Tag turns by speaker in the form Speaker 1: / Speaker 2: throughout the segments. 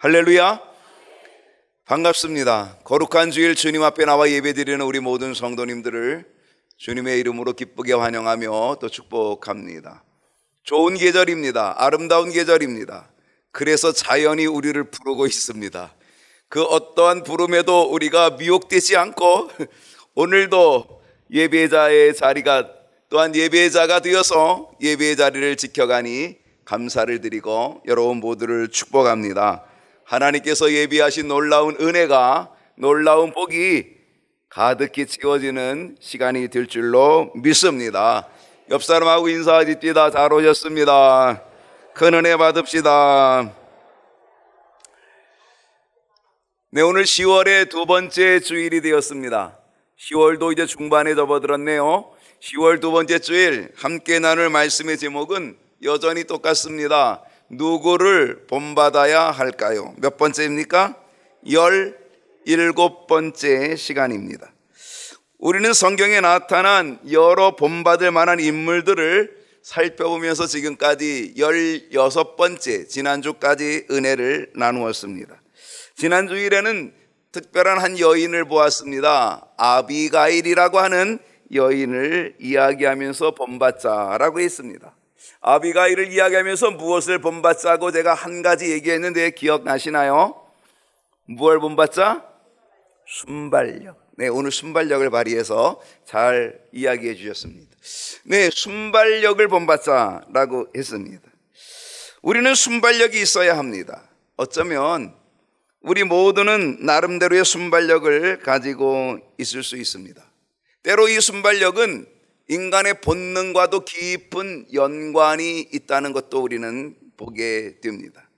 Speaker 1: 할렐루야. 반갑습니다. 거룩한 주일 주님 앞에 나와 예배드리는 우리 모든 성도님들을 주님의 이름으로 기쁘게 환영하며 또 축복합니다. 좋은 계절입니다. 아름다운 계절입니다. 그래서 자연이 우리를 부르고 있습니다. 그 어떠한 부름에도 우리가 미혹되지 않고 오늘도 예배자의 자리가 또한 예배자가 되어서 예배의 자리를 지켜가니 감사를 드리고 여러분 모두를 축복합니다. 하나님께서 예비하신 놀라운 은혜가, 놀라운 복이 가득히 채워지는 시간이 될 줄로 믿습니다. 옆 사람하고 인사드립니다. 잘 오셨습니다. 큰 은혜 받읍시다. 네, 오늘 10월의 두 번째 주일이 되었습니다. 10월도 이제 중반에 접어들었네요. 10월 두 번째 주일 함께 나눌 말씀의 제목은 여전히 똑같습니다. 누구를 본받아야 할까요? 몇 번째입니까? 17번째 시간입니다. 우리는 성경에 나타난 여러 본받을 만한 인물들을 살펴보면서 지금까지 16번째, 지난주까지 은혜를 나누었습니다. 지난 주일에는 특별한 한 여인을 보았습니다. 아비가일이라고 하는 여인을 이야기하면서 본받자라고 했습니다. 아비가일을 이야기하면서 무엇을 본받자고 제가 한 가지 얘기했는데 기억나시나요? 무엇을 본받자? 순발력. 네, 오늘 순발력을 발휘해서 잘 이야기해 주셨습니다. 네, 순발력을 본받자라고 했습니다. 우리는 순발력이 있어야 합니다. 어쩌면 우리 모두는 나름대로의 순발력을 가지고 있을 수 있습니다. 때로 이 순발력은 인간의 본능과도 깊은 연관이 있다는 것도 우리는 보게 됩니다.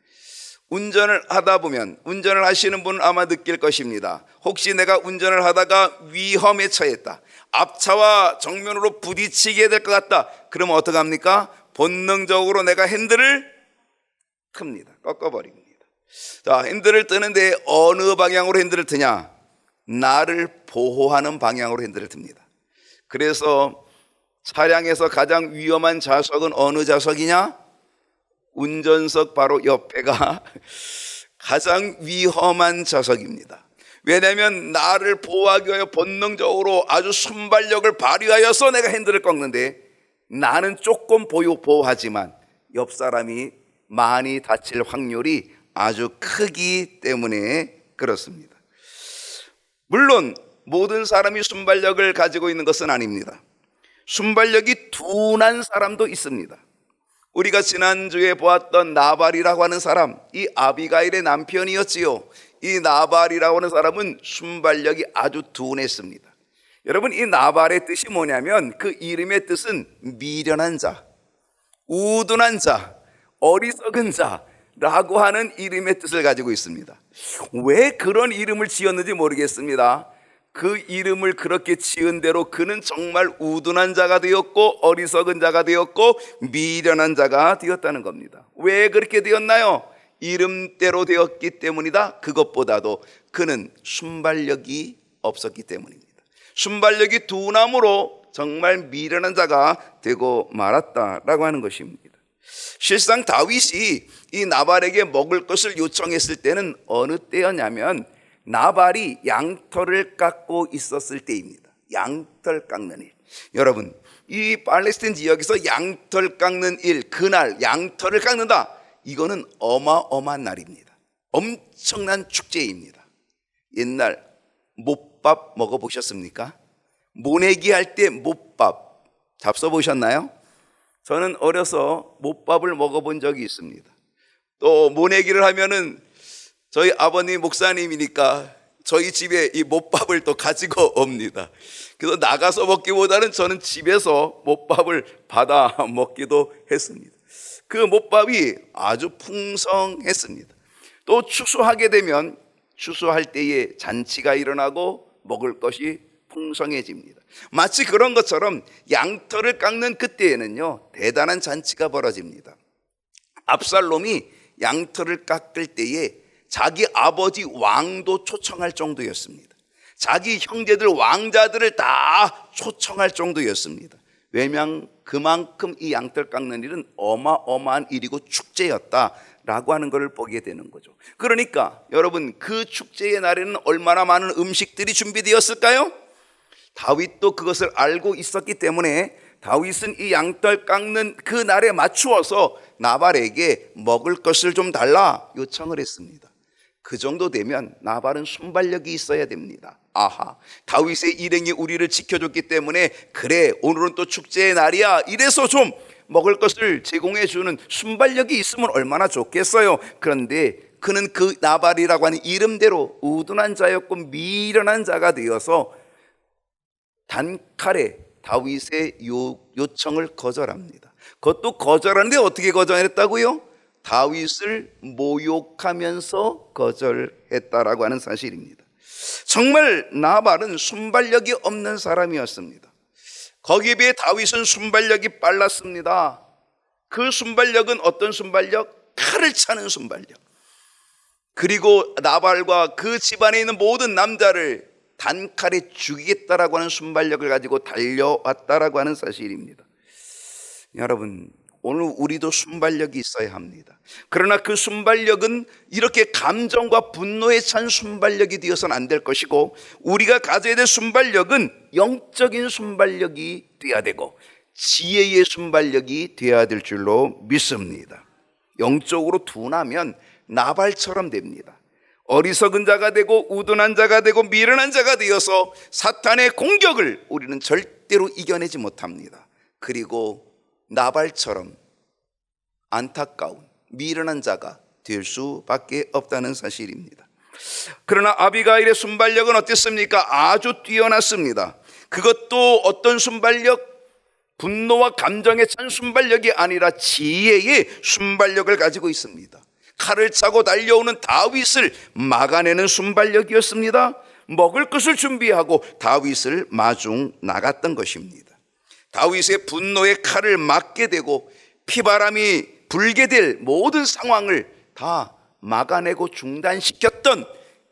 Speaker 1: 운전을 하다 보면, 운전을 하시는 분은 아마 느낄 것입니다. 혹시 내가 운전을 하다가 위험에 처했다, 앞차와 정면으로 부딪히게 될 것 같다, 그러면 어떡합니까? 본능적으로 내가 핸들을 틉니다. 꺾어버립니다. 자, 핸들을 뜨는데 어느 방향으로 핸들을 트냐? 나를 보호하는 방향으로 핸들을 틉니다. 그래서 차량에서 가장 위험한 좌석은 어느 좌석이냐? 운전석 바로 옆에가 가장 위험한 좌석입니다. 왜냐하면 나를 보호하기 위하여 본능적으로 아주 순발력을 발휘하여서 내가 핸들을 꺾는데, 나는 조금 보호하지만 옆 사람이 많이 다칠 확률이 아주 크기 때문에 그렇습니다. 물론 모든 사람이 순발력을 가지고 있는 것은 아닙니다. 순발력이 둔한 사람도 있습니다. 우리가 지난주에 보았던 나발이라고 하는 사람, 이 아비가일의 남편이었지요. 이 나발이라고 하는 사람은 순발력이 아주 둔했습니다. 여러분, 이 나발의 뜻이 뭐냐면 그 이름의 뜻은 미련한 자, 우둔한 자, 어리석은 자라고 하는 이름의 뜻을 가지고 있습니다. 왜 그런 이름을 지었는지 모르겠습니다. 그 이름을 그렇게 지은 대로 그는 정말 우둔한 자가 되었고 어리석은 자가 되었고 미련한 자가 되었다는 겁니다. 왜 그렇게 되었나요? 이름대로 되었기 때문이다. 그것보다도 그는 순발력이 없었기 때문입니다. 순발력이 둔함으로 정말 미련한 자가 되고 말았다라고 하는 것입니다. 실상 다윗이 이 나발에게 먹을 것을 요청했을 때는 어느 때였냐면 나발이 양털을 깎고 있었을 때입니다. 양털 깎는 일. 여러분, 이 팔레스타인 지역에서 양털 깎는 일, 그날 양털을 깎는다, 이거는 어마어마한 날입니다. 엄청난 축제입니다. 옛날 못밥 먹어보셨습니까? 모내기 할 때 못밥 잡숴보셨나요? 저는 어려서 못밥을 먹어본 적이 있습니다. 또 모내기를 하면은 저희 아버님 목사님이니까 저희 집에 이 못밥을 또 가지고 옵니다. 그래서 나가서 먹기보다는 저는 집에서 못밥을 받아 먹기도 했습니다. 그 못밥이 아주 풍성했습니다. 또 추수하게 되면 추수할 때에 잔치가 일어나고 먹을 것이 풍성해집니다. 마치 그런 것처럼 양털을 깎는 그때에는요, 대단한 잔치가 벌어집니다. 압살롬이 양털을 깎을 때에 자기 아버지 왕도 초청할 정도였습니다. 자기 형제들 왕자들을 다 초청할 정도였습니다. 왜냐하면 그만큼 이 양털 깎는 일은 어마어마한 일이고 축제였다 라고 하는 것을 보게 되는 거죠. 그러니까 여러분, 그 축제의 날에는 얼마나 많은 음식들이 준비되었을까요? 다윗도 그것을 알고 있었기 때문에 다윗은 이 양털 깎는 그 날에 맞추어서 나발에게 먹을 것을 좀 달라 요청을 했습니다. 그 정도 되면 나발은 순발력이 있어야 됩니다. 아하, 다윗의 일행이 우리를 지켜줬기 때문에 그래, 오늘은 또 축제의 날이야, 이래서 좀 먹을 것을 제공해 주는 순발력이 있으면 얼마나 좋겠어요. 그런데 그는 그 나발이라고 하는 이름대로 우둔한 자였고 미련한 자가 되어서 단칼에 다윗의 요청을 거절합니다. 그것도 거절하는데 어떻게 거절했다고요? 다윗을 모욕하면서 거절했다라고 하는 사실입니다. 정말 나발은 순발력이 없는 사람이었습니다. 거기에 비해 다윗은 순발력이 빨랐습니다. 그 순발력은 어떤 순발력? 칼을 차는 순발력. 그리고 나발과 그 집안에 있는 모든 남자를 단칼에 죽이겠다라고 하는 순발력을 가지고 달려왔다라고 하는 사실입니다. 여러분, 오늘 우리도 순발력이 있어야 합니다. 그러나 그 순발력은 이렇게 감정과 분노에 찬 순발력이 되어서는 안 될 것이고, 우리가 가져야 될 순발력은 영적인 순발력이 되어야 되고 지혜의 순발력이 되어야 될 줄로 믿습니다. 영적으로 둔하면 나발처럼 됩니다. 어리석은 자가 되고 우둔한 자가 되고 미련한 자가 되어서 사탄의 공격을 우리는 절대로 이겨내지 못합니다. 그리고 나발처럼 안타까운 미련한 자가 될 수밖에 없다는 사실입니다. 그러나 아비가일의 순발력은 어땠습니까? 아주 뛰어났습니다. 그것도 어떤 순발력? 분노와 감정에 찬 순발력이 아니라 지혜의 순발력을 가지고 있습니다. 칼을 차고 달려오는 다윗을 막아내는 순발력이었습니다. 먹을 것을 준비하고 다윗을 마중 나갔던 것입니다. 다윗의 분노의 칼을 막게 되고 피바람이 불게 될 모든 상황을 다 막아내고 중단시켰던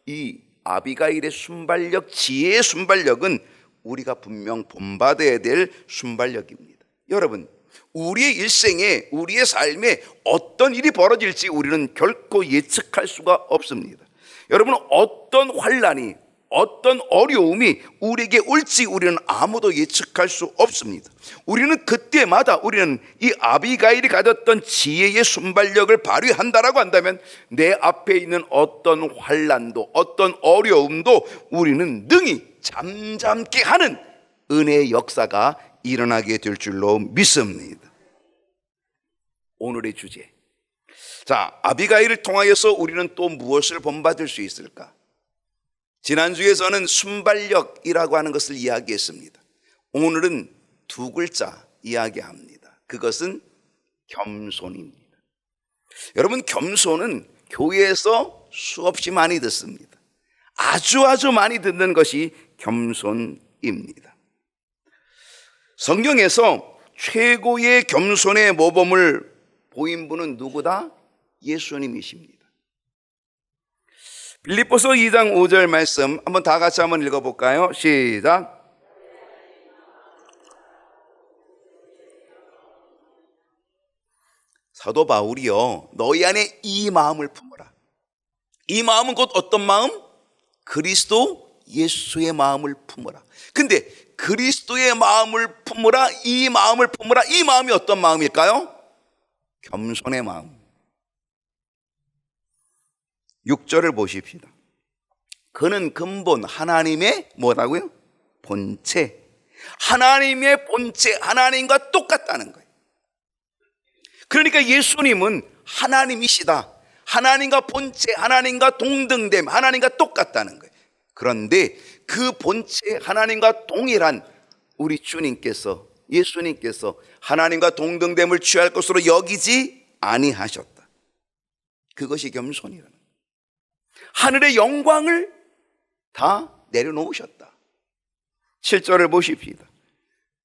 Speaker 1: 이 아비가일의 순발력, 지혜의 순발력은 우리가 분명 본받아야 될 순발력입니다. 여러분, 우리의 일생에, 우리의 삶에 어떤 일이 벌어질지 우리는 결코 예측할 수가 없습니다. 여러분, 어떤 환난이, 어떤 어려움이 우리에게 올지 우리는 아무도 예측할 수 없습니다. 우리는 그때마다 우리는 이 아비가일이 가졌던 지혜의 순발력을 발휘한다라고 한다면 내 앞에 있는 어떤 환난도, 어떤 어려움도 우리는 능히 잠잠케 하는 은혜의 역사가 일어나게 될 줄로 믿습니다. 오늘의 주제, 자, 아비가일을 통하여서 우리는 또 무엇을 본받을 수 있을까? 지난주에 저는 순발력이라고 하는 것을 이야기했습니다. 오늘은 두 글자 이야기합니다. 그것은 겸손입니다. 여러분, 겸손은 교회에서 수없이 많이 듣습니다. 아주 많이 듣는 것이 겸손입니다. 성경에서 최고의 겸손의 모범을 보인 분은 누구다? 예수님이십니다. 빌립보서 2장 5절 말씀 한번 다 같이 한번 읽어볼까요? 시작. 사도 바울이요, 너희 안에 이 마음을 품어라. 이 마음은 곧 어떤 마음? 그리스도 예수의 마음을 품어라. 근데 그리스도의 마음을 품으라, 이 마음을 품으라, 이 마음이 어떤 마음일까요? 겸손의 마음. 6절을 보십시다. 그는 근본 하나님의 뭐라고요? 본체. 하나님의 본체, 하나님과 똑같다는 거예요. 그러니까 예수님은 하나님이시다. 하나님과 본체, 하나님과 동등됨, 하나님과 똑같다는 거예요. 그런데 그 본체 하나님과 동일한 우리 주님께서, 예수님께서 하나님과 동등됨을 취할 것으로 여기지 아니하셨다. 그것이 겸손이라는 거예요. 하늘의 영광을 다 내려놓으셨다. 7절을 보십시다.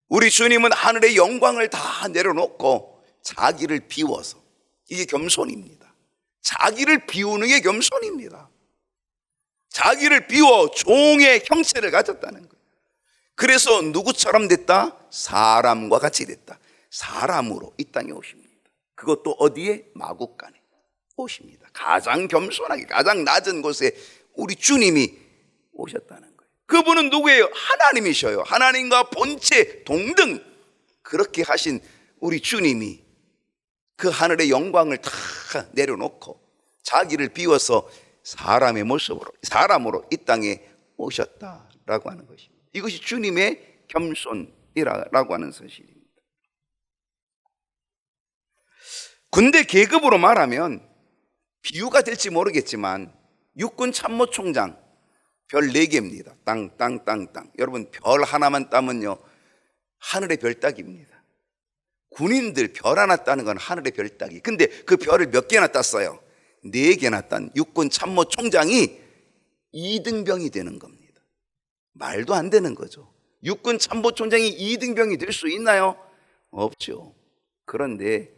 Speaker 1: 우리 주님은 하늘의 영광을 다 내려놓고 자기를 비워서, 이게 겸손입니다. 자기를 비우는 게 겸손입니다. 자기를 비워 종의 형체를 가졌다는 거예요. 그래서 누구처럼 됐다? 사람과 같이 됐다. 사람으로 이 땅에 오십니다. 그것도 어디에? 마국간에. 오십니다. 가장 겸손하게 가장 낮은 곳에 우리 주님이 오셨다는 거예요. 그분은 누구예요? 하나님이셔요. 하나님과 본체 동등 그렇게 하신 우리 주님이 그 하늘의 영광을 다 내려놓고 자기를 비워서 사람의 모습으로 사람으로 이 땅에 오셨다라고 하는 것입니다. 이것이 주님의 겸손이라고 하는 사실입니다. 군대 계급으로 말하면 비유가 될지 모르겠지만 육군 참모총장 별 4개입니다. 땅. 여러분 별 하나만 따면요 하늘의 별 따기입니다. 군인들 별 하나 따는 건 하늘의 별 따기. 근데 그 별을 몇 개나 땄어요? 4개나 딴 육군 참모총장이 2등병이 되는 겁니다. 말도 안 되는 거죠. 육군 참모총장이 2등병이 될 수 있나요? 없죠. 그런데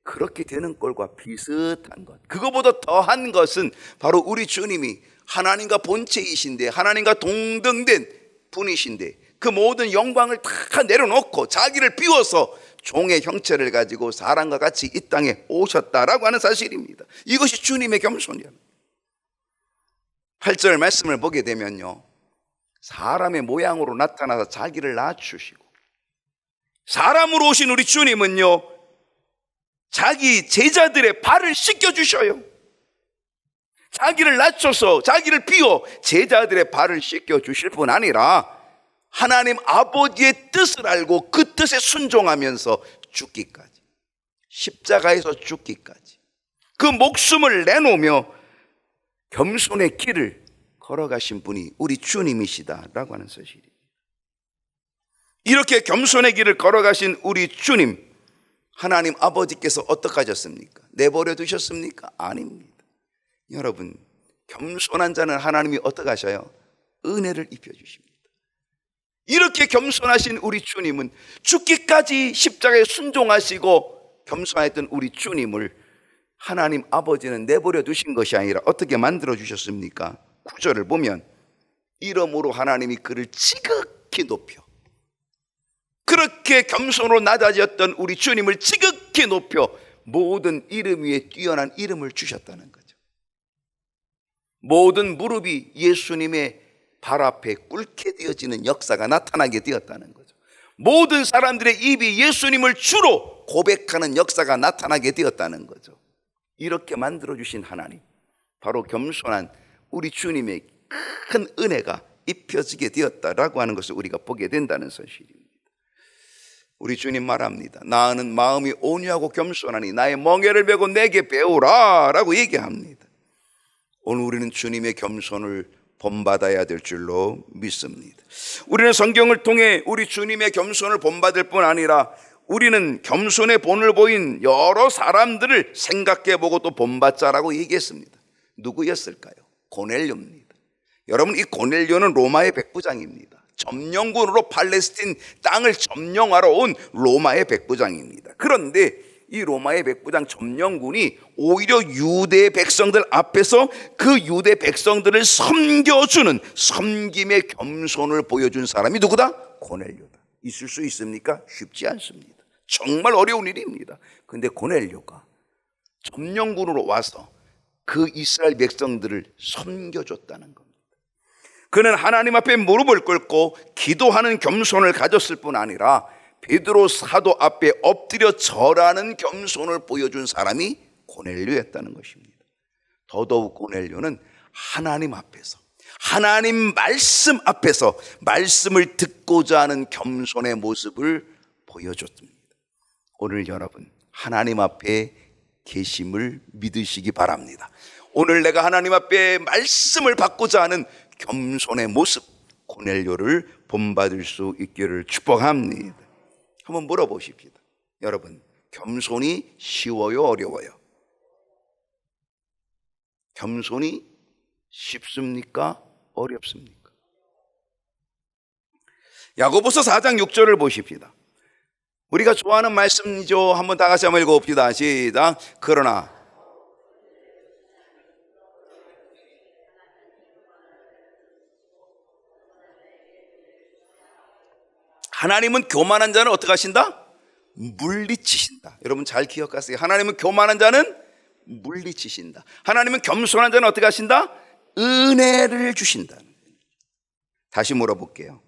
Speaker 1: 그렇게 되는 꼴과 비슷한 것, 그거보다 더한 것은 바로 우리 주님이 하나님과 본체이신데 하나님과 동등된 분이신데 그 모든 영광을 다 내려놓고 자기를 비워서 종의 형체를 가지고 사람과 같이 이 땅에 오셨다라고 하는 사실입니다. 이것이 주님의 겸손이에요. 8절 말씀을 보게 되면요 사람의 모양으로 나타나서 자기를 낮추시고, 사람으로 오신 우리 주님은요 자기 제자들의 발을 씻겨주셔요. 자기를 낮춰서 자기를 비워 제자들의 발을 씻겨주실 뿐 아니라 하나님 아버지의 뜻을 알고 그 뜻에 순종하면서 죽기까지, 십자가에서 죽기까지 그 목숨을 내놓으며 겸손의 길을 걸어가신 분이 우리 주님이시다라고 하는 사실입니다. 이렇게 겸손의 길을 걸어가신 우리 주님, 하나님 아버지께서 어떻게 하셨습니까? 내버려 두셨습니까? 아닙니다. 여러분, 겸손한 자는 하나님이 어떻게 하셔요? 은혜를 입혀주십니다. 이렇게 겸손하신 우리 주님은 죽기까지 십자가에 순종하시고 겸손했던 우리 주님을 하나님 아버지는 내버려 두신 것이 아니라 어떻게 만들어 주셨습니까? 9절을 보면 이름으로 하나님이 그를 지극히 높여, 그렇게 겸손으로 낮아졌던 우리 주님을 지극히 높여 모든 이름 위에 뛰어난 이름을 주셨다는 거죠. 모든 무릎이 예수님의 발 앞에 꿇게 되어지는 역사가 나타나게 되었다는 거죠. 모든 사람들의 입이 예수님을 주로 고백하는 역사가 나타나게 되었다는 거죠. 이렇게 만들어주신 하나님, 바로 겸손한 우리 주님의 큰 은혜가 입혀지게 되었다라고 하는 것을 우리가 보게 된다는 사실입니다. 우리 주님 말합니다. 나는 마음이 온유하고 겸손하니 나의 멍에를 메고 내게 배우라 라고 얘기합니다. 오늘 우리는 주님의 겸손을 본받아야 될 줄로 믿습니다. 우리는 성경을 통해 우리 주님의 겸손을 본받을 뿐 아니라 우리는 겸손의 본을 보인 여러 사람들을 생각해보고 또 본받자라고 얘기했습니다. 누구였을까요? 고넬료입니다. 여러분, 이 고넬료는 로마의 백부장입니다. 점령군으로 팔레스틴 땅을 점령하러 온 로마의 백부장입니다. 그런데 이 로마의 백부장 점령군이 오히려 유대 백성들 앞에서 그 유대 백성들을 섬겨주는 섬김의 겸손을 보여준 사람이 누구다? 고넬료다. 있을 수 있습니까? 쉽지 않습니다. 정말 어려운 일입니다. 그런데 고넬료가 점령군으로 와서 그 이스라엘 백성들을 섬겨줬다는 겁니다. 그는 하나님 앞에 무릎을 꿇고 기도하는 겸손을 가졌을 뿐 아니라 베드로 사도 앞에 엎드려 절하는 겸손을 보여준 사람이 고넬료였다는 것입니다. 더더욱 고넬료는 하나님 앞에서, 하나님 말씀 앞에서 말씀을 듣고자 하는 겸손의 모습을 보여줬습니다. 오늘 여러분, 하나님 앞에 계심을 믿으시기 바랍니다. 오늘 내가 하나님 앞에 말씀을 받고자 하는 겸손의 모습, 고넬료를 본받을 수 있기를 축복합니다. 한번 물어보십시다. 여러분, 겸손이 쉬워요, 어려워요? 겸손이 쉽습니까? 어렵습니까? 야고보서 4장 6절을 보십시다. 우리가 좋아하는 말씀이죠. 한번 다 같이 한번 읽어봅시다. 시작. 그러나 하나님은 교만한 자는 어떻게 하신다? 물리치신다. 여러분 잘 기억하세요. 하나님은 교만한 자는 물리치신다. 하나님은 겸손한 자는 어떻게 하신다? 은혜를 주신다. 다시 물어볼게요.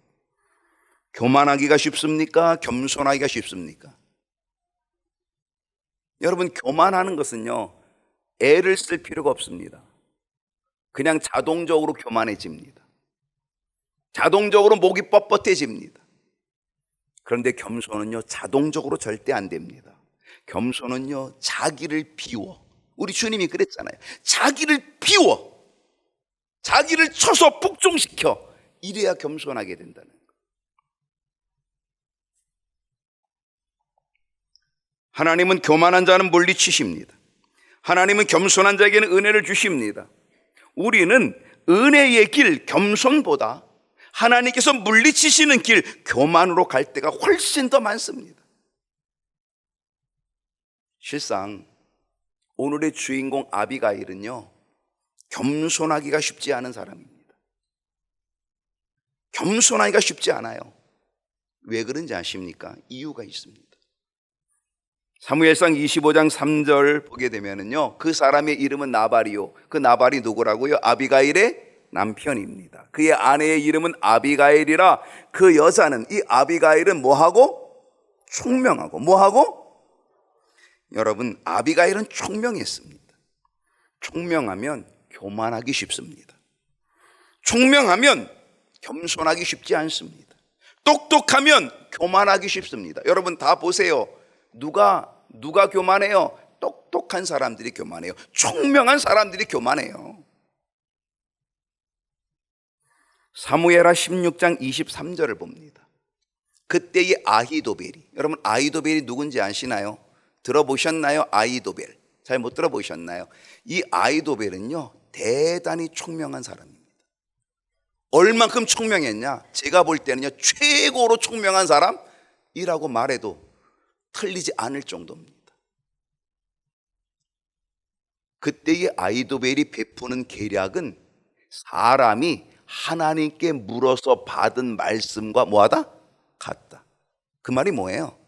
Speaker 1: 교만하기가 쉽습니까? 겸손하기가 쉽습니까? 여러분, 교만하는 것은요, 애를 쓸 필요가 없습니다. 그냥 자동적으로 교만해집니다. 자동적으로 목이 뻣뻣해집니다. 그런데 겸손은요, 자동적으로 절대 안 됩니다. 겸손은요, 자기를 비워. 우리 주님이 그랬잖아요. 자기를 비워. 자기를 쳐서 복종시켜. 이래야 겸손하게 된다는 거예요. 하나님은 교만한 자는 물리치십니다. 하나님은 겸손한 자에게는 은혜를 주십니다. 우리는 은혜의 길, 겸손보다 하나님께서 물리치시는 길, 교만으로 갈 때가 훨씬 더 많습니다. 실상 오늘의 주인공 아비가일은요, 겸손하기가 쉽지 않은 사람입니다. 겸손하기가 쉽지 않아요. 왜 그런지 아십니까? 이유가 있습니다. 사무엘상 25장 3절 보게 되면은요, 그 사람의 이름은 나발이요. 그 나발이 누구라고요? 아비가일의 남편입니다. 그의 아내의 이름은 아비가일이라. 그 여자는, 이 아비가일은 뭐하고? 총명하고. 뭐하고? 여러분, 아비가일은 총명했습니다. 총명하면 교만하기 쉽습니다. 총명하면 겸손하기 쉽지 않습니다. 똑똑하면 교만하기 쉽습니다. 여러분 다 보세요. 누가 교만해요? 똑똑한 사람들이 교만해요. 총명한 사람들이 교만해요. 사무엘하 16장 23절을 봅니다. 그때의 아히도벨이, 여러분 아히도벨이 누군지 아시나요? 들어보셨나요? 아히도벨. 잘 못 들어보셨나요? 이 아히도벨은요, 대단히 총명한 사람입니다. 얼만큼 총명했냐? 제가 볼 때는요, 최고로 총명한 사람이라고 말해도 틀리지 않을 정도입니다. 그때의 아히도벨이 베푸는 계략은 사람이 하나님께 물어서 받은 말씀과 뭐하다? 같다. 그 말이 뭐예요?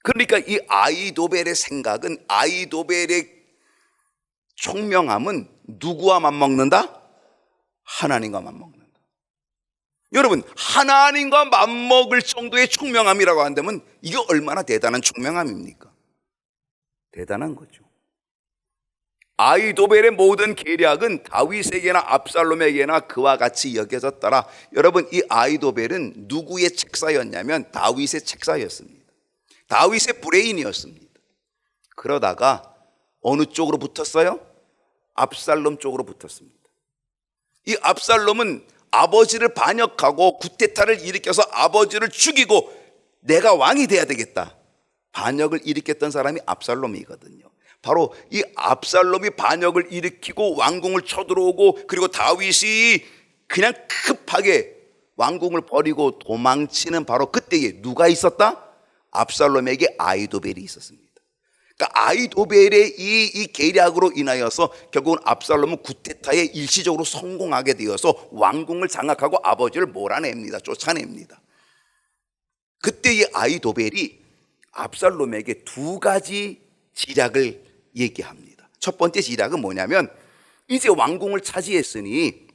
Speaker 1: 그러니까 이 아히도벨의 생각은, 아히도벨의 총명함은 누구와 맞먹는다? 하나님과 맞먹는다. 여러분, 하나님과 맞먹을 정도의 총명함이라고 한다면 이게 얼마나 대단한 총명함입니까? 대단한 거죠. 아히도벨의 모든 계략은 다윗에게나 압살롬에게나 그와 같이 여겨졌더라. 여러분, 이 아히도벨은 누구의 책사였냐면 다윗의 책사였습니다. 다윗의 브레인이었습니다. 그러다가 어느 쪽으로 붙었어요? 압살롬 쪽으로 붙었습니다. 이 압살롬은 아버지를 반역하고 쿠데타를 일으켜서 아버지를 죽이고 내가 왕이 돼야 되겠다, 반역을 일으켰던 사람이 압살롬이거든요. 바로 이 압살롬이 반역을 일으키고 왕궁을 쳐들어오고, 그리고 다윗이 그냥 급하게 왕궁을 버리고 도망치는 바로 그때에 누가 있었다? 압살롬에게 아히도벨이 있었습니다. 그러니까 아히도벨의 이 계략으로 인하여서 결국은 압살롬은 쿠데타에 일시적으로 성공하게 되어서 왕궁을 장악하고 아버지를 몰아냅니다. 쫓아냅니다. 그때 이 아히도벨이 압살롬에게 두 가지 지략을 얘기합니다. 첫 번째 지략은 뭐냐면, 이제 왕궁을 차지했으니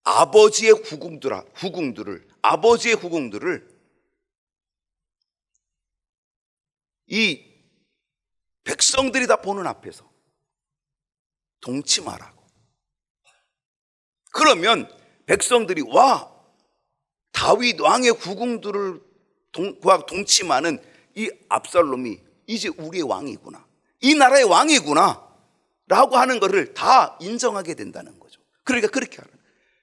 Speaker 1: 아버지의 후궁들을 이 백성들이 다 보는 앞에서 동침하라고. 그러면 백성들이 와, 다윗 왕의 후궁들을 동침하는 이 압살롬이 이제 우리의 왕이구나, 이 나라의 왕이구나 라고 하는 것을 다 인정하게 된다는 거죠. 그러니까 그렇게 하는.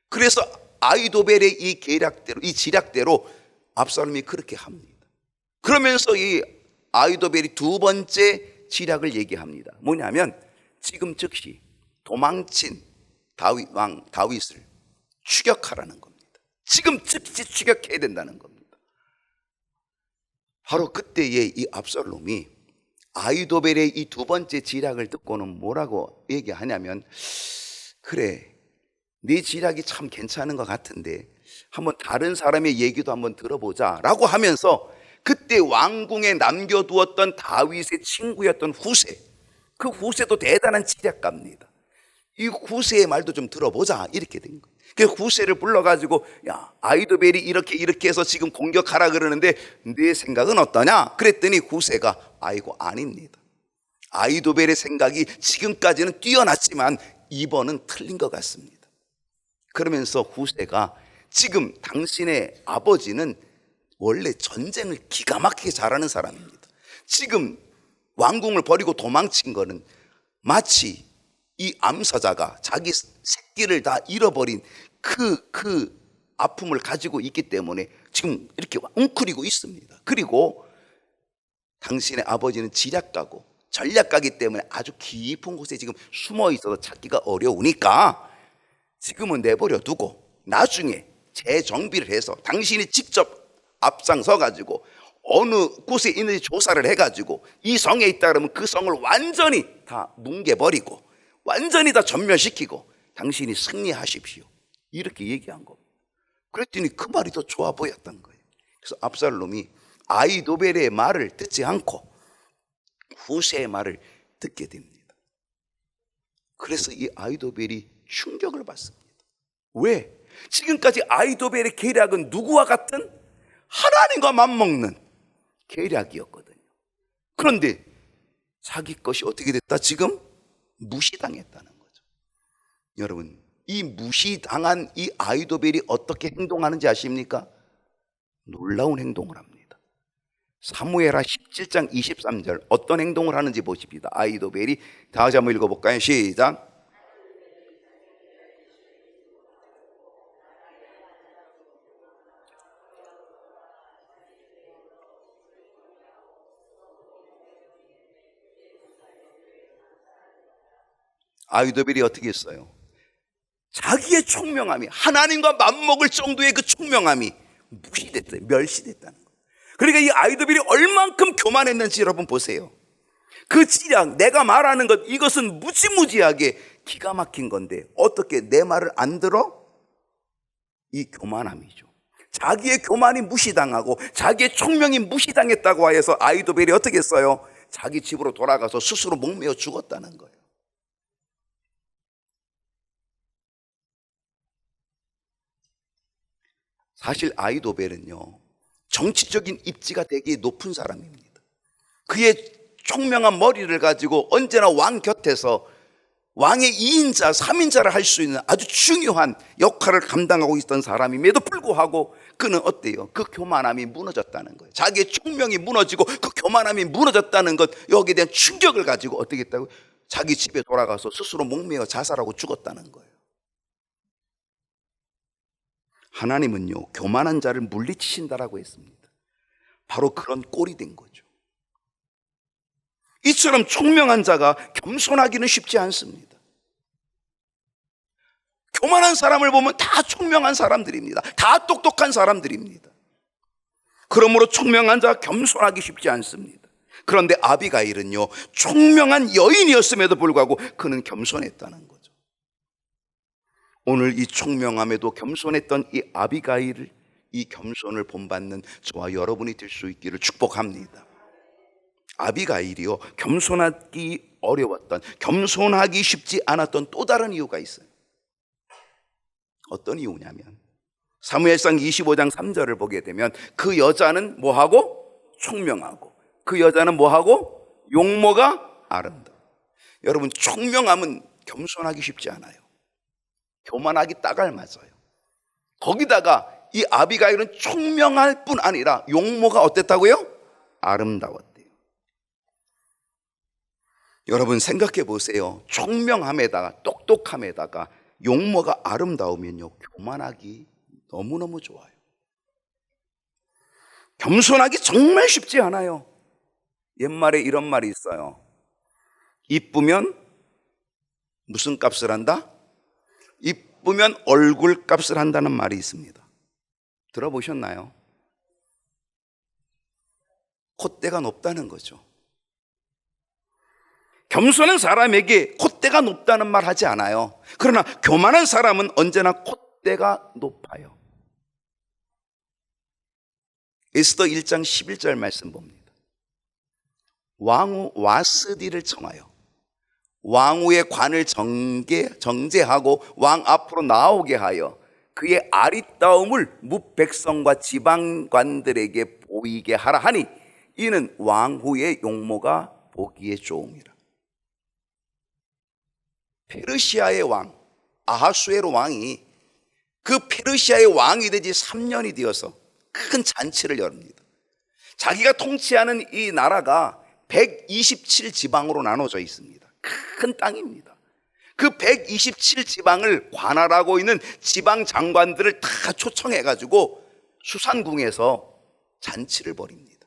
Speaker 1: 그래서 아히도벨의 이 계략대로, 이 지략대로 압살롬이 그렇게 합니다. 그러면서 이 아히도벨이 두 번째 지략을 얘기합니다. 뭐냐면, 지금 즉시 도망친 다윗을 추격하라는 겁니다. 지금 즉시 추격해야 된다는 겁니다. 바로 그때에 이 압살롬이 아히도벨의 이 두 번째 지략을 듣고는 뭐라고 얘기하냐면, 그래, 네 지략이 참 괜찮은 것 같은데 한번 다른 사람의 얘기도 한번 들어보자 라고 하면서, 그때 왕궁에 남겨두었던 다윗의 친구였던 후세, 그 후세도 대단한 지략가입니다. 이 후세의 말도 좀 들어보자 이렇게 된 거예요. 그래서 후세를 불러가지고 야, 아히도벨이 이렇게 해서 지금 공격하라 그러는데 네 생각은 어떠냐? 그랬더니 후세가 아이고 아닙니다. 아히도벨의 생각이 지금까지는 뛰어났지만 이번은 틀린 것 같습니다. 그러면서 후세가 지금 당신의 아버지는 원래 전쟁을 기가 막히게 잘하는 사람입니다. 지금 왕궁을 버리고 도망친 거는 마치 이 암사자가 자기 새끼를 다 잃어버린 그 아픔을 가지고 있기 때문에 지금 이렇게 웅크리고 있습니다. 그리고 당신의 아버지는 지략가고 전략가기 때문에 아주 깊은 곳에 지금 숨어 있어서 찾기가 어려우니까 지금은 내버려 두고 나중에 재정비를 해서 당신이 직접 앞장서 가지고 어느 곳에 있는지 조사를 해가지고 이 성에 있다 그러면 그 성을 완전히 다 뭉개버리고 완전히 다 전멸시키고 당신이 승리하십시오 이렇게 얘기한 겁니다. 그랬더니 그 말이 더 좋아 보였던 거예요. 그래서 압살롬이 아히도벨의 말을 듣지 않고 후세의 말을 듣게 됩니다. 그래서 이 아히도벨이 충격을 받습니다. 왜? 지금까지 아히도벨의 계략은 누구와 같은? 하나님과 맞먹는 계략이었거든요. 그런데 자기 것이 어떻게 됐다? 지금 무시당했다는 거죠. 여러분, 이 무시당한 이 아히도벨이 어떻게 행동하는지 아십니까? 놀라운 행동을 합니다. 사무엘하 17장 23절 어떤 행동을 하는지 보십니다. 아히도벨이 다시 한번 읽어볼까요? 시작. 아히도벨이 어떻게 했어요? 자기의 총명함이 하나님과 맞먹을 정도의 그 총명함이 무시됐어요. 멸시됐다는 거예요. 그러니까 이 아히도벨이 얼만큼 교만했는지 여러분 보세요. 그 지략, 내가 말하는 것, 이것은 무지무지하게 기가 막힌 건데 어떻게 내 말을 안 들어? 이 교만함이죠. 자기의 교만이 무시당하고 자기의 총명이 무시당했다고 해서 아히도벨이 어떻게 했어요? 자기 집으로 돌아가서 스스로 목매어 죽었다는 거예요. 사실 아히도벨은요, 정치적인 입지가 되게 높은 사람입니다. 그의 총명한 머리를 가지고 언제나 왕 곁에서 왕의 2인자, 3인자를 할 수 있는 아주 중요한 역할을 감당하고 있던 사람임에도 불구하고 그는 어때요? 그 교만함이 무너졌다는 거예요. 자기의 총명이 무너지고 그 교만함이 무너졌다는 것, 여기에 대한 충격을 가지고 어떻게 했다고요? 자기 집에 돌아가서 스스로 목매어 자살하고 죽었다는 거예요. 하나님은요, 교만한 자를 물리치신다라고 했습니다. 바로 그런 꼴이 된 거죠. 이처럼 총명한 자가 겸손하기는 쉽지 않습니다. 교만한 사람을 보면 다 총명한 사람들입니다. 다 똑똑한 사람들입니다. 그러므로 총명한 자가 겸손하기 쉽지 않습니다. 그런데 아비가일은요, 총명한 여인이었음에도 불구하고 그는 겸손했다는 거죠. 오늘 이 총명함에도 겸손했던 이 아비가일을, 이 겸손을 본받는 저와 여러분이 될 수 있기를 축복합니다. 아비가일이요, 겸손하기 어려웠던, 겸손하기 쉽지 않았던 또 다른 이유가 있어요. 어떤 이유냐면 사무엘상 25장 3절을 보게 되면 그 여자는 뭐하고? 총명하고, 그 여자는 뭐하고? 용모가 아름다워. 여러분, 총명함은 겸손하기 쉽지 않아요. 교만하기 딱 알맞아요. 거기다가 이 아비가일은 총명할 뿐 아니라 용모가 어땠다고요? 아름다웠대요. 여러분 생각해 보세요. 총명함에다가 똑똑함에다가 용모가 아름다우면요, 교만하기 너무너무 좋아요. 겸손하기 정말 쉽지 않아요. 옛말에 이런 말이 있어요. 이쁘면 무슨 값을 한다? 이쁘면 얼굴 값을 한다는 말이 있습니다. 들어보셨나요? 콧대가 높다는 거죠. 겸손한 사람에게 콧대가 높다는 말 하지 않아요. 그러나 교만한 사람은 언제나 콧대가 높아요. 에스더 1장 11절 말씀 봅니다. 왕후 와스디를 청하여 왕후의 관을 정제하고 왕 앞으로 나오게 하여 그의 아리따움을 뭇백성과 지방관들에게 보이게 하라 하니 이는 왕후의 용모가 보기에 좋음이라. 페르시아의 왕 아하수에로 왕이 그 페르시아의 왕이 되지 3년이 되어서 큰 잔치를 열립니다. 자기가 통치하는 이 나라가 127지방으로 나눠져 있습니다. 큰 땅입니다. 그 127지방을 관할하고 있는 지방 장관들을 다 초청해가지고 수산궁에서 잔치를 벌입니다.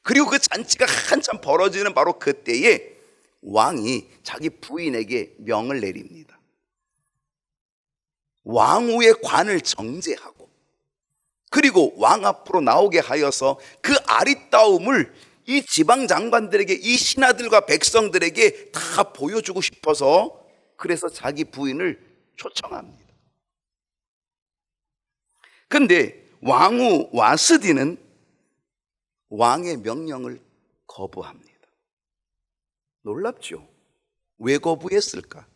Speaker 1: 그리고 그 잔치가 한참 벌어지는 바로 그때에 왕이 자기 부인에게 명을 내립니다. 왕후의 관을 정제하고 그리고 왕 앞으로 나오게 하여서 그 아리따움을 이 지방 장관들에게, 이 신하들과 백성들에게 다 보여주고 싶어서 그래서 자기 부인을 초청합니다. 근데 왕후 와스디는 왕의 명령을 거부합니다. 놀랍죠? 왜 거부했을까?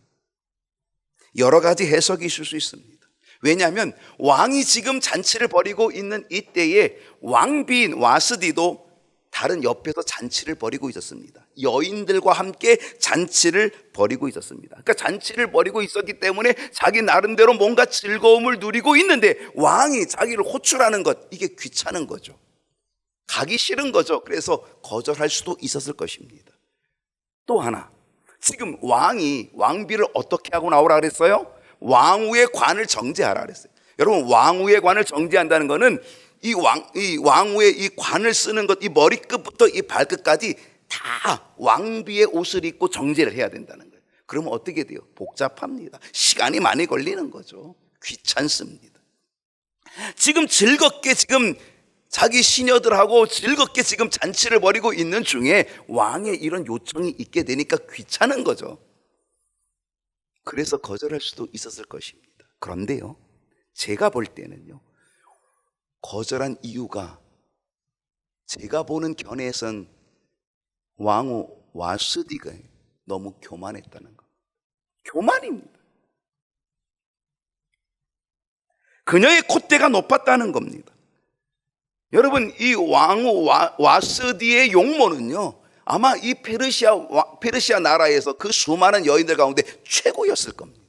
Speaker 1: 여러 가지 해석이 있을 수 있습니다. 왜냐하면 왕이 지금 잔치를 벌이고 있는 이때에 왕비인 와스디도 다른 옆에서 잔치를 벌이고 있었습니다. 여인들과 함께 잔치를 벌이고 있었습니다. 그러니까 잔치를 벌이고 있었기 때문에 자기 나름대로 뭔가 즐거움을 누리고 있는데 왕이 자기를 호출하는 것, 이게 귀찮은 거죠. 가기 싫은 거죠. 그래서 거절할 수도 있었을 것입니다. 또 하나, 지금 왕이 왕비를 어떻게 하고 나오라 그랬어요? 왕후의 관을 정제하라 그랬어요. 여러분, 왕후의 관을 정제한다는 것은 이 왕후의 이 관을 쓰는 것, 이 머리끝부터 이 발끝까지 다 왕비의 옷을 입고 정제를 해야 된다는 거예요. 그러면 어떻게 돼요? 복잡합니다. 시간이 많이 걸리는 거죠. 귀찮습니다. 지금 즐겁게 자기 시녀들하고 즐겁게 지금 잔치를 벌이고 있는 중에 왕의 이런 요청이 있게 되니까 귀찮은 거죠. 그래서 거절할 수도 있었을 것입니다. 그런데요, 제가 볼 때는요, 거절한 이유가 제가 보는 견해에선 왕후 와스디가 너무 교만했다는 거. 교만입니다. 그녀의 콧대가 높았다는 겁니다. 여러분, 이 왕후 와스디의 용모는요, 아마 이 페르시아 나라에서 그 수많은 여인들 가운데 최고였을 겁니다.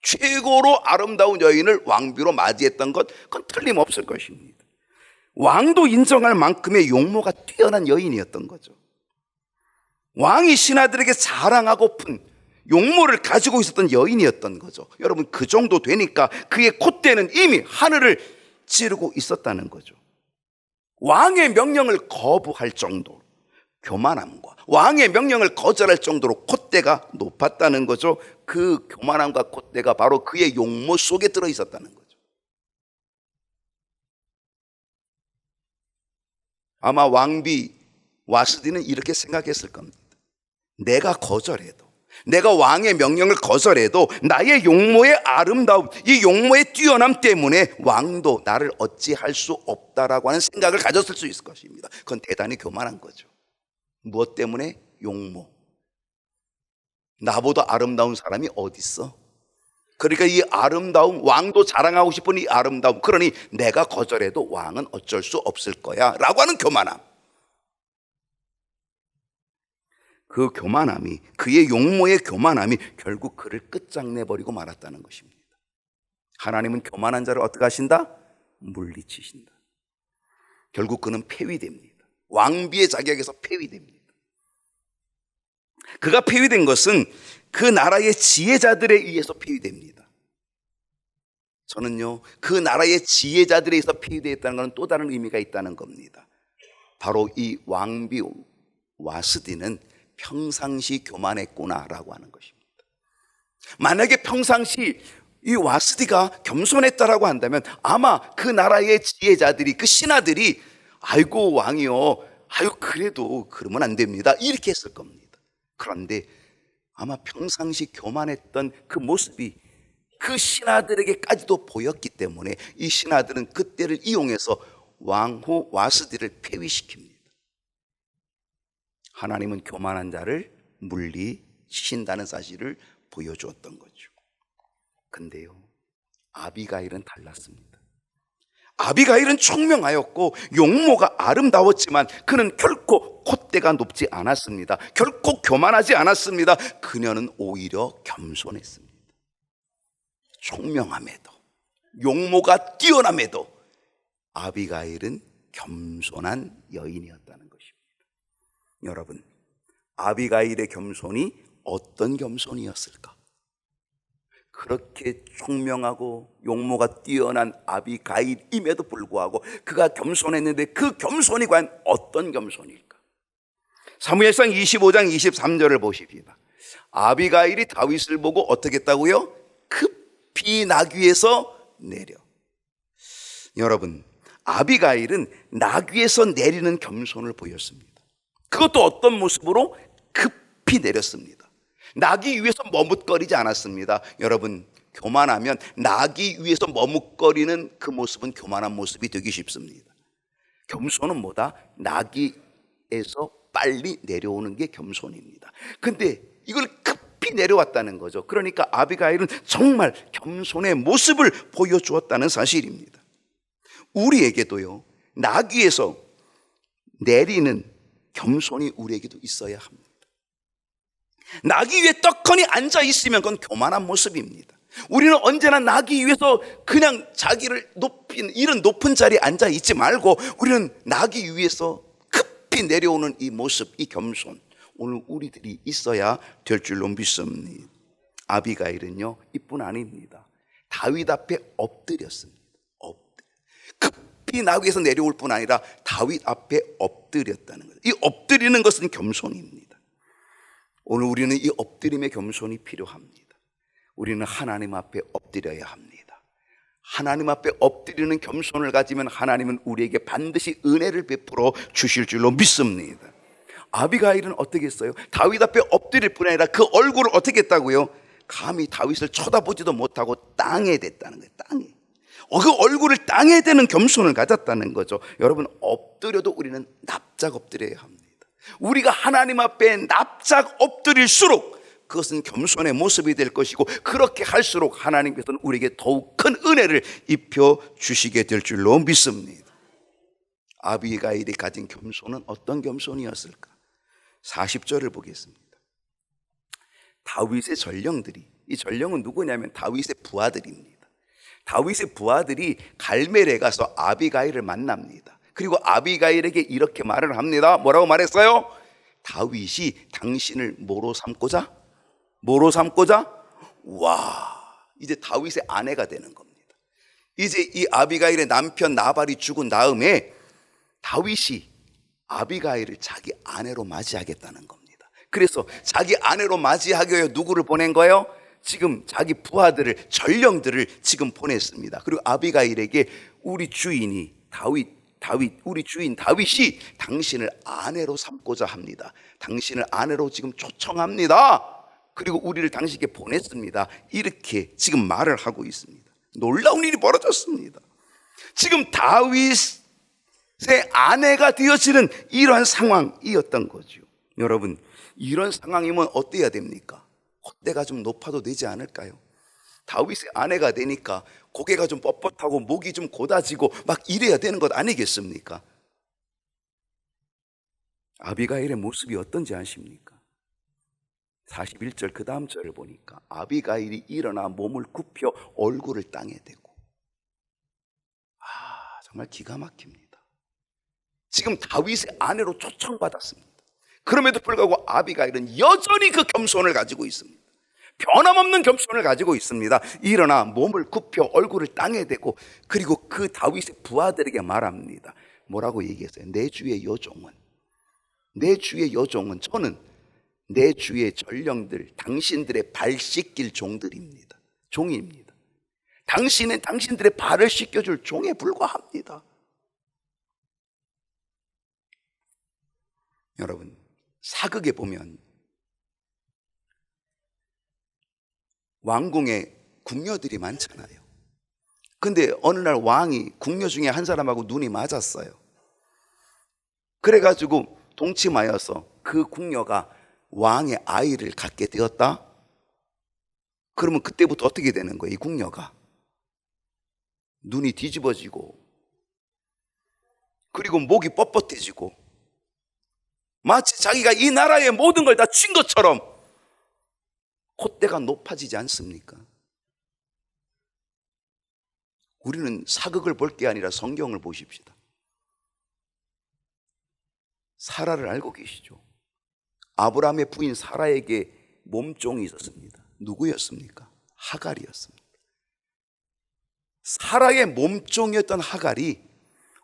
Speaker 1: 최고로 아름다운 여인을 왕비로 맞이했던 것, 그건 틀림없을 것입니다. 왕도 인정할 만큼의 용모가 뛰어난 여인이었던 거죠. 왕이 신하들에게 자랑하고픈 용모를 가지고 있었던 여인이었던 거죠. 여러분, 그 정도 되니까 그의 콧대는 이미 하늘을 찌르고 있었다는 거죠. 왕의 명령을 거부할 정도로 교만함과 왕의 명령을 거절할 정도로 콧대가 높았다는 거죠. 그 교만함과 콧대가 바로 그의 용모 속에 들어 있었다는 거죠. 아마 왕비 와스디는 이렇게 생각했을 겁니다. 내가 왕의 명령을 거절해도 나의 용모의 아름다움, 이 용모의 뛰어남 때문에 왕도 나를 어찌할 수 없다라고 하는 생각을 가졌을 수 있을 것입니다. 그건 대단히 교만한 거죠. 무엇 때문에? 용모. 나보다 아름다운 사람이 어디 있어? 그러니까 이 아름다움, 왕도 자랑하고 싶은 이 아름다움, 그러니 내가 거절해도 왕은 어쩔 수 없을 거야 라고 하는 교만함. 그 교만함이, 그의 용모의 교만함이 결국 그를 끝장내버리고 말았다는 것입니다. 하나님은 교만한 자를 어떻게 하신다? 물리치신다. 결국 그는 폐위됩니다. 왕비의 자격에서 폐위됩니다. 그가 폐위된 것은 그 나라의 지혜자들에 의해서 폐위됩니다. 저는요, 그 나라의 지혜자들에 의해서 폐위되었다는 것은 또 다른 의미가 있다는 겁니다. 바로 이 왕비 와스디는 평상시 교만했구나라고 하는 것입니다. 만약에 평상시 이 와스디가 겸손했다라고 한다면 아마 그 나라의 지혜자들이, 그 신하들이 아이고 왕이요, 아유 그래도 그러면 안 됩니다 이렇게 했을 겁니다. 그런데 아마 평상시 교만했던 그 모습이 그 신하들에게까지도 보였기 때문에 이 신하들은 그때를 이용해서 왕후 와스디를 폐위시킵니다. 하나님은 교만한 자를 물리치신다. 신다는 사실을 보여주었던 거죠. 근데요, 아비가일은 달랐습니다. 아비가일은 총명하였고 용모가 아름다웠지만 그는 결코 콧대가 높지 않았습니다. 결코 교만하지 않았습니다. 그녀는 오히려 겸손했습니다. 총명함에도 용모가 뛰어남에도 아비가일은 겸손한 여인이었다는 것입니다. 여러분, 아비가일의 겸손이 어떤 겸손이었을까? 그렇게 총명하고 용모가 뛰어난 아비가일임에도 불구하고 그가 겸손했는데 그 겸손이 과연 어떤 겸손일까? 사무엘상 25장 23절을 보십시다. 아비가일이 다윗을 보고 어떻게 했다고요? 급히 나귀에서 내려. 여러분, 아비가일은 나귀에서 내리는 겸손을 보였습니다. 그것도 어떤 모습으로? 급히 내렸습니다. 나귀 위에서 머뭇거리지 않았습니다. 여러분, 교만하면 나귀 위에서 머뭇거리는 그 모습은 교만한 모습이 되기 쉽습니다. 겸손은 뭐다? 나귀에서 빨리 내려오는 게 겸손입니다. 근데 이걸 급히 내려왔다는 거죠. 그러니까 아비가일은 정말 겸손의 모습을 보여주었다는 사실입니다. 우리에게도요, 나귀에서 내리는 겸손이 우리에게도 있어야 합니다. 나귀 위에 떡하니 앉아 있으면 그건 교만한 모습입니다. 우리는 언제나 나귀 위에서 그냥 자기를 이런 높은 자리에 앉아 있지 말고 우리는 나귀 위에서 급히 내려오는 이 모습, 이 겸손, 오늘 우리들이 있어야 될 줄로 믿습니다. 아비가일은요, 이뿐 아닙니다. 다윗 앞에 엎드렸습니다. 급히 나귀에서 내려올 뿐 아니라 다윗 앞에 엎드렸다는 거예요. 이 엎드리는 것은 겸손입니다. 오늘 우리는 이 엎드림의 겸손이 필요합니다. 우리는 하나님 앞에 엎드려야 합니다. 하나님 앞에 엎드리는 겸손을 가지면 하나님은 우리에게 반드시 은혜를 베풀어 주실 줄로 믿습니다. 아비가일은 어떻게 했어요? 다윗 앞에 엎드릴 뿐 아니라 그 얼굴을 어떻게 했다고요? 감히 다윗을 쳐다보지도 못하고 땅에 댔다는 거예요. 땅에. 그 얼굴을 땅에 대는 겸손을 가졌다는 거죠. 여러분, 엎드려도 우리는 납작 엎드려야 합니다. 우리가 하나님 앞에 납작 엎드릴수록 그것은 겸손의 모습이 될 것이고, 그렇게 할수록 하나님께서는 우리에게 더욱 큰 은혜를 입혀 주시게 될 줄로 믿습니다. 아비가일이 가진 겸손은 어떤 겸손이었을까? 40절을 보겠습니다. 다윗의 전령들이, 이 전령은 누구냐면 다윗의 부하들입니다. 다윗의 부하들이 갈멜에 가서 아비가일을 만납니다. 그리고 아비가일에게 이렇게 말을 합니다. 뭐라고 말했어요? 다윗이 당신을 뭐로 삼고자? 와, 이제 다윗의 아내가 되는 겁니다. 이제 이 아비가일의 남편 나발이 죽은 다음에 다윗이 아비가일을 자기 아내로 맞이하겠다는 겁니다. 그래서 자기 아내로 맞이하기 위해 누구를 보낸 거예요? 지금 자기 부하들을, 전령들을 지금 보냈습니다. 그리고 아비가일에게 우리 주인 다윗이 당신을 아내로 삼고자 합니다. 당신을 아내로 지금 초청합니다. 그리고 우리를 당신께 보냈습니다. 이렇게 지금 말을 하고 있습니다. 놀라운 일이 벌어졌습니다. 지금 다윗의 아내가 되어지는 이러한 상황이었던 거죠. 여러분, 이런 상황이면 어때야 됩니까? 콧대가 좀 높아도 되지 않을까요? 다윗의 아내가 되니까 고개가 좀 뻣뻣하고 목이 좀 고다지고 막 이래야 되는 것 아니겠습니까? 아비가일의 모습이 어떤지 아십니까? 41절 그 다음 절을 보니까 아비가일이 일어나 몸을 굽혀 얼굴을 땅에 대고, 정말 기가 막힙니다. 지금 다윗의 아내로 초청받았습니다. 그럼에도 불구하고 아비가일은 여전히 그 겸손을 가지고 있습니다. 변함없는 겸손을 가지고 있습니다. 일어나 몸을 굽혀 얼굴을 땅에 대고, 그리고 그 다윗의 부하들에게 말합니다. 뭐라고 얘기했어요? 내 주의 여종은 저는 내 주의 전령들, 당신들의 발 씻길 종들입니다. 종입니다. 당신은 당신들의 발을 씻겨줄 종에 불과합니다. 여러분, 사극에 보면 왕궁에 궁녀들이 많잖아요. 근데 어느 날 왕이 궁녀 중에 한 사람하고 눈이 맞았어요. 그래가지고 동침하여서 그 궁녀가 왕의 아이를 갖게 되었다? 그러면 그때부터 어떻게 되는 거예요? 이 궁녀가 눈이 뒤집어지고, 그리고 목이 뻣뻣해지고, 마치 자기가 이 나라의 모든 걸 다 쥔 것처럼 콧대가 높아지지 않습니까? 우리는 사극을 볼 게 아니라 성경을 보십시다. 사라를 알고 계시죠? 아브라함의 부인 사라에게 몸종이 있었습니다. 누구였습니까? 하갈이었습니다. 사라의 몸종이었던 하갈이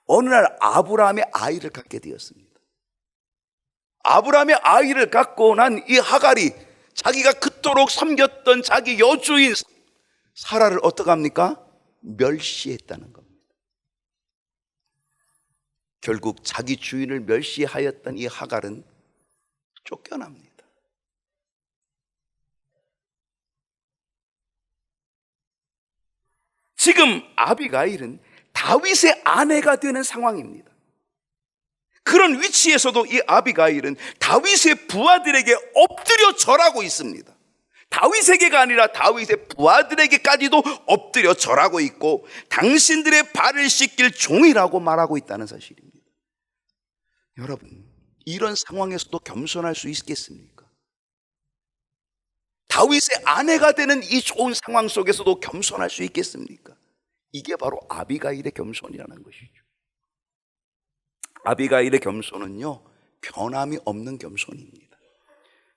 Speaker 1: 어느 날 아브라함의 아이를 갖게 되었습니다. 아브라함의 아이를 갖고 난 이 하갈이 자기가 그토록 섬겼던 자기 여주인 사라를 어떡합니까? 멸시했다는 겁니다. 결국 자기 주인을 멸시하였던 이 하갈은 쫓겨납니다. 지금 아비가일은 다윗의 아내가 되는 상황입니다. 그런 위치에서도 이 아비가일은 다윗의 부하들에게 엎드려 절하고 있습니다. 다윗에게가 아니라 다윗의 부하들에게까지도 엎드려 절하고 있고, 당신들의 발을 씻길 종이라고 말하고 있다는 사실입니다. 여러분, 이런 상황에서도 겸손할 수 있겠습니까? 다윗의 아내가 되는 이 좋은 상황 속에서도 겸손할 수 있겠습니까? 이게 바로 아비가일의 겸손이라는 것이죠. 아비가일의 겸손은요, 변함이 없는 겸손입니다.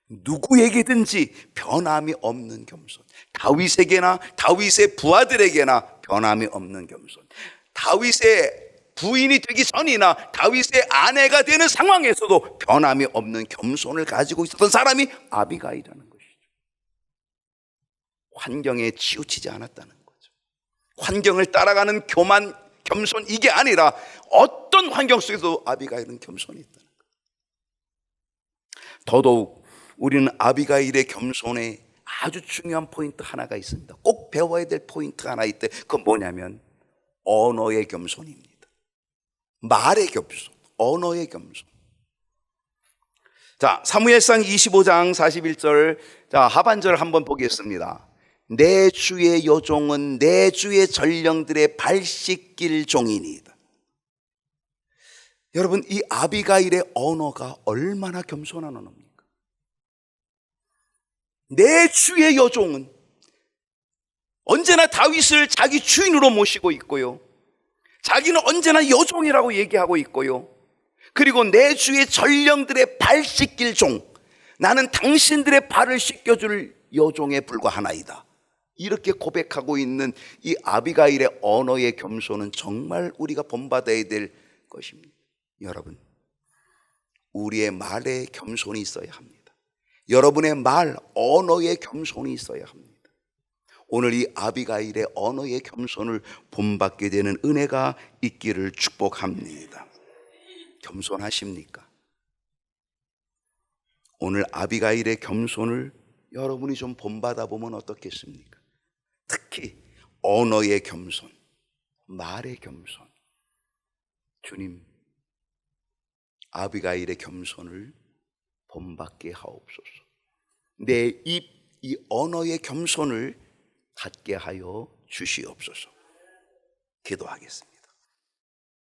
Speaker 1: 누구에게든지 변함이 없는 겸손. 다윗에게나 다윗의 부하들에게나 변함이 없는 겸손. 다윗의 부인이 되기 전이나 다윗의 아내가 되는 상황에서도 변함이 없는 겸손을 가지고 있었던 사람이 아비가일이라는 것이죠. 환경에 치우치지 않았다는 거죠. 환경을 따라가는 교만, 겸손, 이게 아니라 어떤 환경 속에서도 아비가일은 겸손이 있다는 거예요. 더더욱 우리는 아비가일의 겸손에 아주 중요한 포인트 하나가 있습니다. 꼭 배워야 될 포인트가 하나 있대. 그건 뭐냐면 언어의 겸손입니다. 말의 겸손, 언어의 겸손. 자, 사무엘상 25장 41절, 자, 하반절 한번 보겠습니다. 내 주의 여종은 내 주의 전령들의 발 씻길 종이니이다. 여러분, 이 아비가일의 언어가 얼마나 겸손한 언어입니까? 내 주의 여종은 언제나 다윗을 자기 주인으로 모시고 있고요, 자기는 언제나 여종이라고 얘기하고 있고요, 그리고 내 주의 전령들의 발 씻길 종, 나는 당신들의 발을 씻겨줄 여종에 불과하나이다, 이렇게 고백하고 있는 이 아비가일의 언어의 겸손은 정말 우리가 본받아야 될 것입니다. 여러분, 우리의 말에 겸손이 있어야 합니다. 여러분의 말, 언어에 겸손이 있어야 합니다. 오늘 이 아비가일의 언어의 겸손을 본받게 되는 은혜가 있기를 축복합니다. 겸손하십니까? 오늘 아비가일의 겸손을 여러분이 좀 본받아 보면 어떻겠습니까? 특히 언어의 겸손, 말의 겸손. 주님, 아비가일의 겸손을 본받게 하옵소서. 내 입, 이 언어의 겸손을 갖게 하여 주시옵소서. 기도하겠습니다.